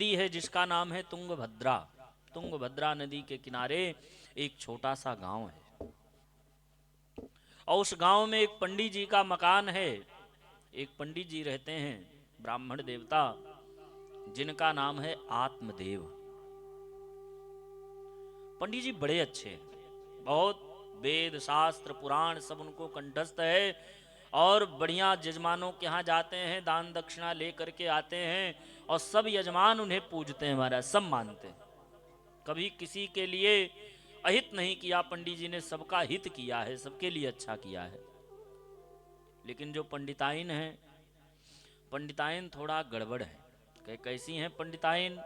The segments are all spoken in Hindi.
नदी है जिसका नाम है तुंगभद्रा। तुंगभद्रा नदी के किनारे एक छोटा सा गांव है और उस गांव में एक पंडित जी का मकान है। एक पंडित जी रहते हैं, ब्राह्मण देवता, जिनका नाम है आत्मदेव। पंडित जी बड़े अच्छे हैं, बहुत वेद शास्त्र पुराण सब उनको कंठस्थ है और बढ़िया यजमानों के यहाँ जाते हैं, दान दक्षिणा ले करके आते हैं और सब यजमान उन्हें पूजते हैं, महाराज सब मानते हैं। कभी किसी के लिए अहित नहीं किया, पंडित जी ने सबका हित किया है, सबके लिए अच्छा किया है। लेकिन जो पंडिताइन है, पंडिताइन थोड़ा गड़बड़ है। कहे कैसी हैं पंडिताइन?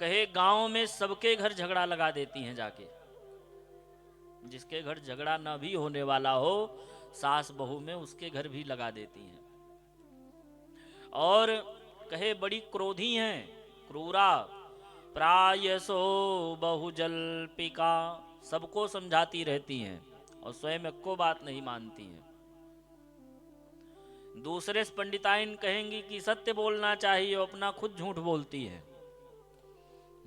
कहे गांव में सबके घर झगड़ा लगा देती हैं जाके। जिसके घर झगड़ा न भी होने वाला हो, सास बहू में उसके घर भी लगा देती हैं। और कहे बड़ी क्रोधी हैं, क्रूरा, प्रायसो बहुजल्पिका, सबको समझाती रहती हैं और स्वयं एको बात नहीं मानती हैं। दूसरे पंडिताइन कहेंगी कि सत्य बोलना चाहिए, अपना खुद झूठ बोलती है।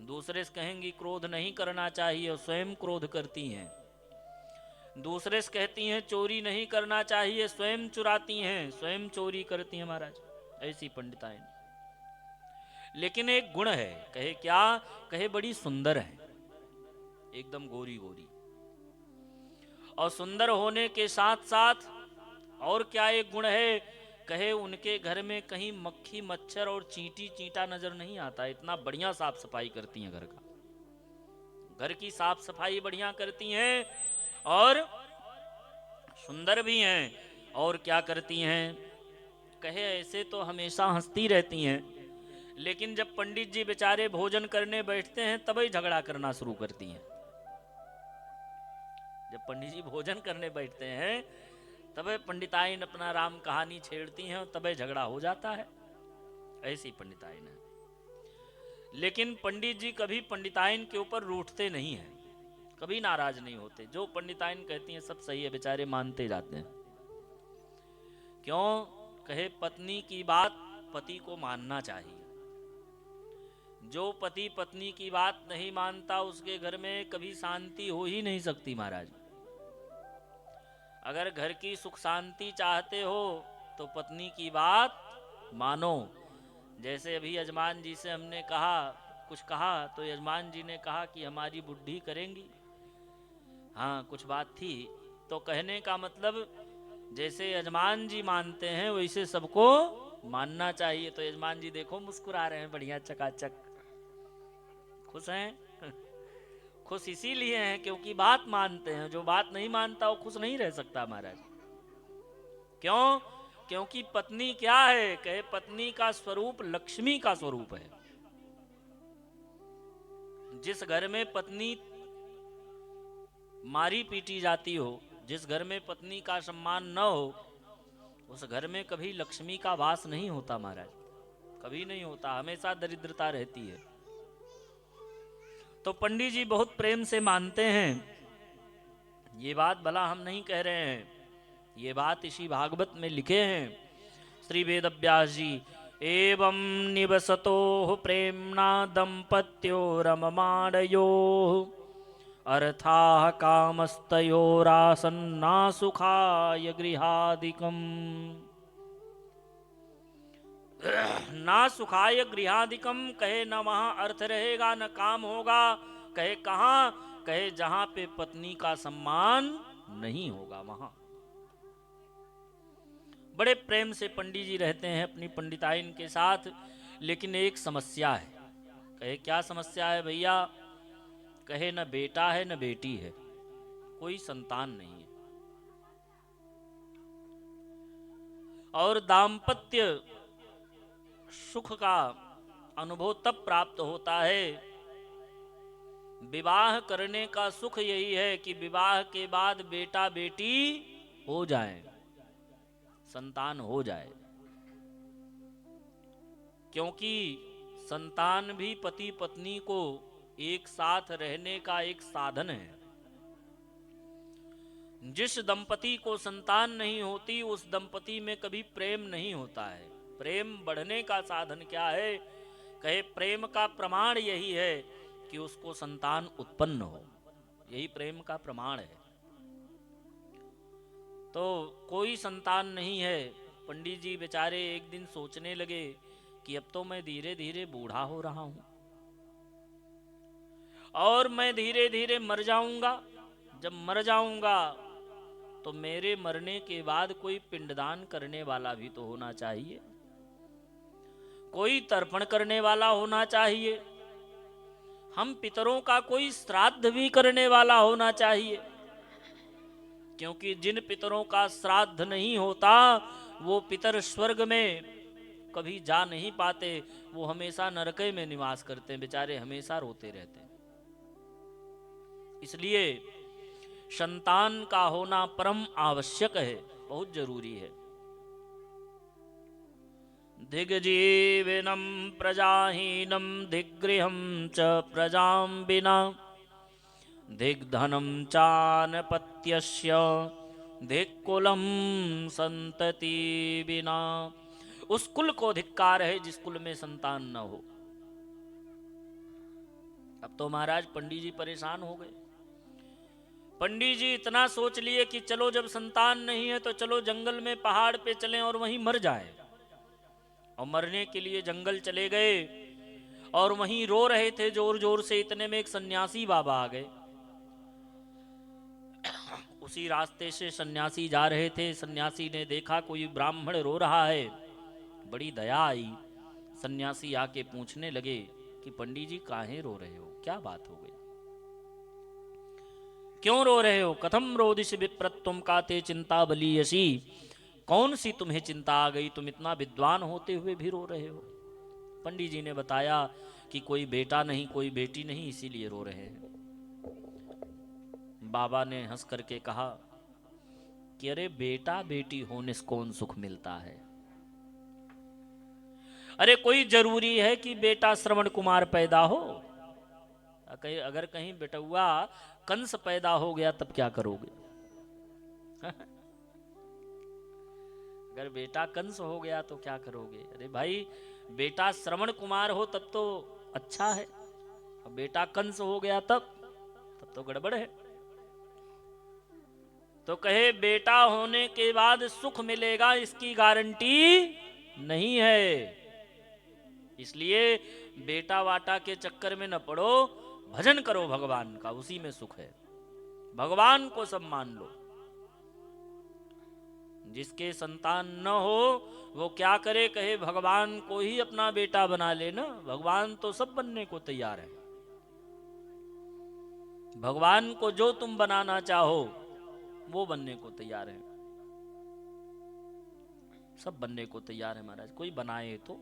दूसरे कहेंगी क्रोध नहीं करना चाहिए और स्वयं क्रोध करती हैं। दूसरे कहती हैं चोरी नहीं करना चाहिए, स्वयं चुराती हैं, स्वयं चोरी करती हैं महाराज। ऐसी पंडिताइन। लेकिन एक गुण है। कहे क्या? कहे बड़ी सुंदर है, एकदम गोरी गोरी। और सुंदर होने के साथ साथ और क्या एक गुण है? कहे उनके घर में कहीं मक्खी मच्छर और चींटी चींटा नजर नहीं आता। इतना बढ़िया साफ सफाई करती हैं घर का, घर की साफ सफाई बढ़िया करती हैं और सुंदर भी हैं। और क्या करती हैं? कहे ऐसे तो हमेशा हंसती रहती हैं, लेकिन जब पंडित जी बेचारे भोजन करने बैठते हैं तभी झगड़ा करना शुरू करती हैं। जब पंडित जी भोजन करने बैठते हैं तबे पंडिताइन अपना राम कहानी छेड़ती हैं और तबे झगड़ा हो जाता है। ऐसी पंडिताइन है। लेकिन पंडित जी कभी पंडिताइन के ऊपर रूठते नहीं हैं, कभी नाराज नहीं होते। जो पंडिताइन कहती हैं सब सही है, बेचारे मानते जाते हैं। क्यों? कहे पत्नी की बात पति को मानना चाहिए। जो पति पत्नी की बात नहीं मानता उसके घर में कभी शांति हो ही नहीं सकती महाराज। अगर घर की सुख शांति चाहते हो तो पत्नी की बात मानो। जैसे अभी यजमान जी से हमने कहा, कुछ कहा तो यजमान जी ने कहा कि हमारी बुद्धि करेंगी। हाँ कुछ बात थी, तो कहने का मतलब जैसे यजमान जी मानते हैं वैसे सबको मानना चाहिए। तो यजमान जी देखो मुस्कुरा रहे हैं, बढ़िया चकाचक खुश हैं। खुश इसीलिए हैं क्योंकि बात मानते हैं। जो बात नहीं मानता वो खुश नहीं रह सकता महाराज। क्यों? क्योंकि पत्नी क्या है? कहे पत्नी का स्वरूप लक्ष्मी का स्वरूप है। जिस घर में पत्नी मारी पीटी जाती हो, जिस घर में पत्नी का सम्मान न हो, उस घर में कभी लक्ष्मी का वास नहीं होता महाराज, कभी नहीं होता, हमेशा दरिद्रता रहती है। तो पंडित जी बहुत प्रेम से मानते हैं। ये बात भला हम नहीं कह रहे हैं, ये बात इसी भागवत में लिखे हैं श्री वेद व्यास जी। एवं निवसतो प्रेमना दंपत्यो रममाणयो अर्था कामस्तयोरासन्ना सुखाय गृहादिकम। ना सुखाय गृहादिकम, कहे न वहां अर्थ रहेगा न काम होगा। कहे कहां? कहे जहां पे पत्नी का सम्मान नहीं होगा वहां। बड़े प्रेम से पंडित जी रहते हैं अपनी पंडिताइन के साथ। लेकिन एक समस्या है। कहे क्या समस्या है भैया? कहे न बेटा है न बेटी है, कोई संतान नहीं है। और दाम्पत्य सुख का अनुभव तब प्राप्त होता है, विवाह करने का सुख यही है कि विवाह के बाद बेटा बेटी हो जाए, संतान हो जाए। क्योंकि संतान भी पति पत्नी को एक साथ रहने का एक साधन है। जिस दंपति को संतान नहीं होती उस दंपति में कभी प्रेम नहीं होता है। प्रेम बढ़ने का साधन क्या है? कहे प्रेम का प्रमाण यही है कि उसको संतान उत्पन्न हो, यही प्रेम का प्रमाण है। तो कोई संतान नहीं है। पंडित जी बेचारे एक दिन सोचने लगे कि अब तो मैं धीरे धीरे बूढ़ा हो रहा हूं और मैं धीरे धीरे मर जाऊंगा। जब मर जाऊंगा तो मेरे मरने के बाद कोई पिंडदान करने वाला भी तो होना चाहिए, कोई तर्पण करने वाला होना चाहिए, हम पितरों का कोई श्राद्ध भी करने वाला होना चाहिए। क्योंकि जिन पितरों का श्राद्ध नहीं होता वो पितर स्वर्ग में कभी जा नहीं पाते, वो हमेशा नरके में निवास करते हैं, बेचारे हमेशा रोते रहते हैं। इसलिए संतान का होना परम आवश्यक है, बहुत जरूरी है। दिग्जीविनम प्रजाहीनम दिग्गृहम च प्रजां विना दिग्धनम चानपत्यस्य दिक्कुलम संतति बिना। उस कुल को धिक्कार है जिस कुल में संतान न हो। अब तो महाराज पंडित जी परेशान हो गए। पंडित जी इतना सोच लिए कि चलो जब संतान नहीं है तो चलो जंगल में पहाड़ पे चलें और वहीं मर जाएं। और मरने के लिए जंगल चले गए और वहीं रो रहे थे जोर जोर से। इतने में एक सन्यासी बाबा आ गए। उसी रास्ते से सन्यासी जा रहे थे। सन्यासी ने देखा कोई ब्राह्मण रो रहा है, बड़ी दया आई। सन्यासी आके पूछने लगे कि पंडित जी काहे रो रहे हो, क्या बात हो गई, क्यों रो रहे हो? कथम रोदिश विप्रत्वम काते चिंता बलीयसी। कौन सी तुम्हें चिंता आ गई, तुम इतना विद्वान होते हुए भी रो रहे हो? पंडित जी ने बताया कि कोई बेटा नहीं, कोई बेटी नहीं, इसीलिए रो रहे हैं। बाबा ने हंस करके कहा कि अरे बेटा बेटी होने से कौन सुख मिलता है? अरे कोई जरूरी है कि बेटा श्रवण कुमार पैदा हो? अगर कहीं बेटुआ कंस पैदा हो गया तब क्या करोगे? अगर बेटा कंस हो गया तो क्या करोगे? अरे भाई बेटा श्रवण कुमार हो तब तो अच्छा है, और बेटा कंस हो गया तब तो गड़बड़ है। तो कहे बेटा होने के बाद सुख मिलेगा इसकी गारंटी नहीं है। इसलिए बेटा वाटा के चक्कर में न पड़ो, भजन करो भगवान का, उसी में सुख है। भगवान को सब मान लो। जिसके संतान न हो वो क्या करे? कहे भगवान को ही अपना बेटा बना लेना। भगवान तो सब बनने को तैयार है। भगवान को जो तुम बनाना चाहो वो बनने को तैयार है, सब बनने को तैयार है महाराज। कोई बनाए तो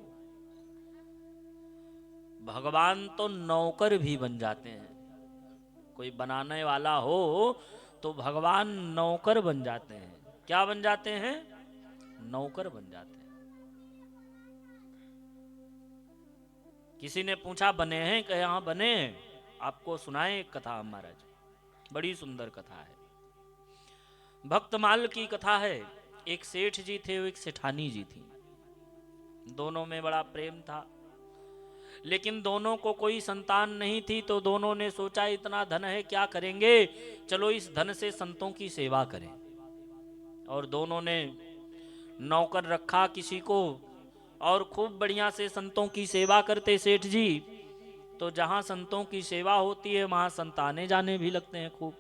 भगवान तो नौकर भी बन जाते हैं। कोई बनाने वाला हो तो भगवान नौकर बन जाते हैं। क्या बन जाते हैं? नौकर बन जाते हैं। किसी ने पूछा बने हैं? कहे हाँ बने हैं। आपको सुनाए एक कथा महाराज, बड़ी सुंदर कथा है। भक्तमाल की कथा है। एक सेठ जी थे, एक सेठानी जी थी। दोनों में बड़ा प्रेम था, लेकिन दोनों को कोई संतान नहीं थी। तो दोनों ने सोचा इतना धन है, क्या करेंगे, चलो इस धन से संतों की सेवा करें। और दोनों ने नौकर रखा किसी को, और खूब बढ़िया से संतों की सेवा करते सेठ जी। तो जहां संतों की सेवा होती है वहां संत आने जाने भी लगते हैं खूब।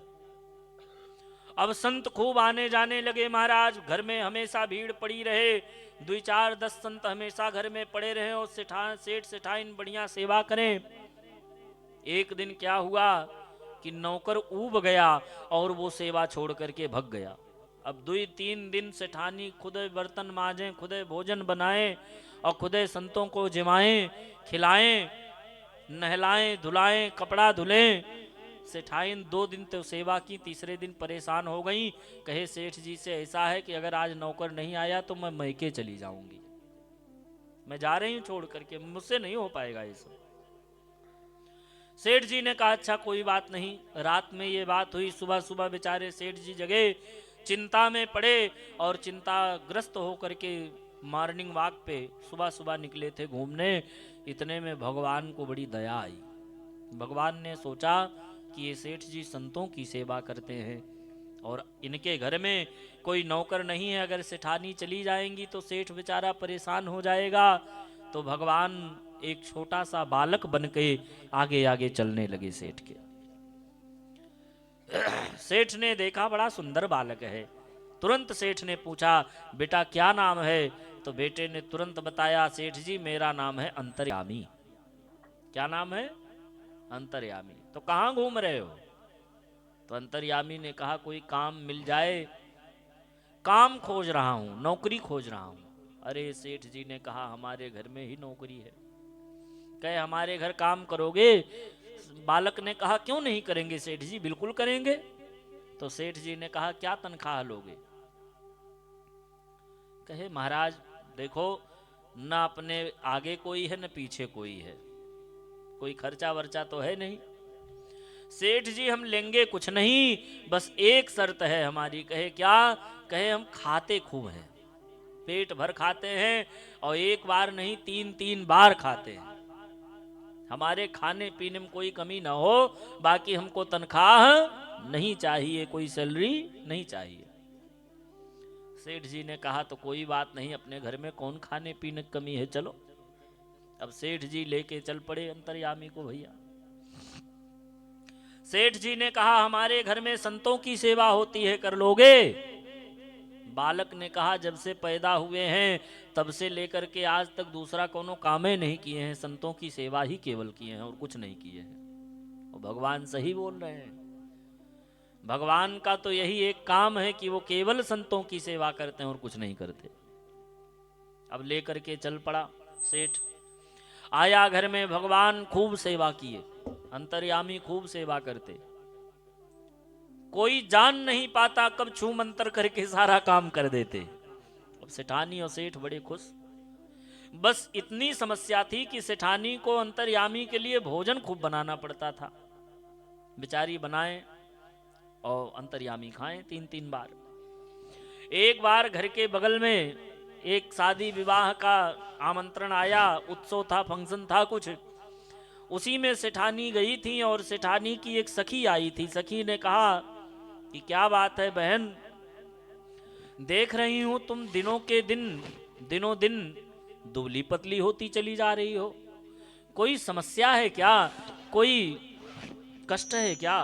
अब संत खूब आने जाने लगे महाराज। घर में हमेशा भीड़ पड़ी रहे, 2-4-10 संत हमेशा घर में पड़े रहे और सेठ सेठाइन बढ़िया सेवा करें। एक दिन क्या हुआ कि नौकर ऊब गया और वो सेवा छोड़ करके भग गया। अब 2-3 दिन सेठानी खुद बर्तन मांजें, खुद भोजन बनाएं और खुद संतों को जिमाएं, खिलाएं, नहलाएं, धुलाएं, कपड़ा धुलें। सेठाइन 2 दिन तो सेवा की, तीसरे दिन परेशान हो गई। कहे सेठ जी से ऐसा है कि अगर आज नौकर नहीं आया तो मैं मैके चली जाऊंगी, मैं जा रही हूं छोड़ करके, मुझसे नहीं हो पाएगा ये सब। सेठ जी ने कहा अच्छा कोई बात नहीं। रात में ये बात हुई। सुबह सुबह बेचारे सेठ जी जगे, चिंता में पड़े और चिंताग्रस्त होकर के मॉर्निंग वॉक पे सुबह सुबह निकले थे घूमने। इतने में भगवान को बड़ी दया आई। भगवान ने सोचा कि ये सेठ जी संतों की सेवा करते हैं और इनके घर में कोई नौकर नहीं है, अगर सेठानी चली जाएंगी तो सेठ बेचारा परेशान हो जाएगा। तो भगवान एक छोटा सा बालक बन के आगे आगे चलने लगे सेठ के। सेठ ने देखा बड़ा सुंदर बालक है। तुरंत सेठ ने पूछा, बेटा क्या नाम है? तो बेटे ने तुरंत बताया, सेठ जी मेरा नाम है अंतर्यामी। क्या नाम है? अंतर्यामी। तो कहाँ घूम रहे हो? तो अंतर्यामी ने कहा, कोई काम मिल जाए, काम खोज रहा हूं, नौकरी खोज रहा हूं। अरे सेठ जी ने कहा, हमारे घर में ही नौकरी है। कहे हमारे घर काम करोगे? बालक ने कहा, क्यों नहीं करेंगे सेठ जी, बिल्कुल करेंगे। तो सेठ जी ने कहा, क्या तनख्वाह लोगे? कहे महाराज देखो, न अपने आगे कोई है न पीछे कोई है, कोई खर्चा वर्चा तो है नहीं। सेठ जी हम लेंगे कुछ नहीं, बस एक शर्त है हमारी। कहे क्या? कहे हम खाते खूब हैं, पेट भर खाते हैं और एक बार नहीं 3-3 बार खाते हैं। हमारे खाने पीने में कोई कमी ना हो, बाकी हमको तनख्वाह नहीं चाहिए, कोई सैलरी नहीं चाहिए। सेठ जी ने कहा, तो कोई बात नहीं, अपने घर में कौन खाने पीने की कमी है, चलो। अब सेठ जी लेके चल पड़े अंतर्यामी को। भैया सेठ जी ने कहा, हमारे घर में संतों की सेवा होती है, कर लोगे? बालक ने कहा, जब से पैदा हुए हैं तब से लेकर के आज तक दूसरा कोनो काम ही नहीं किए हैं, संतों की सेवा ही केवल किए हैं और कुछ नहीं किए हैं। और भगवान सही बोल रहे हैं। भगवान का तो यही एक काम है कि वो केवल संतों की सेवा करते हैं और कुछ नहीं करते। अब लेकर के चल पड़ा सेठ। आया घर में, भगवान खूब सेवा किए, अंतर्यामी खूब सेवा करते। कोई जान नहीं पाता कब छू मंतर करके सारा काम कर देते। अब सेठानी और सेठ बड़े खुश। बस इतनी समस्या थी कि सेठानी को अंतर्यामी के लिए भोजन खूब बनाना पड़ता था। बेचारी बनाए और अंतर्यामी खाएं 3-3 बार। एक बार घर के बगल में एक शादी विवाह का आमंत्रण आया, उत्सव था, फंक्शन था कुछ। उसी में सेठानी गई थी और सेठानी की एक सखी आई थी। सखी ने कहा कि क्या बात है बहन, देख रही हूं तुम दिनों दिन दुबली पतली होती चली जा रही हो, कोई समस्या है क्या, कोई कष्ट है क्या?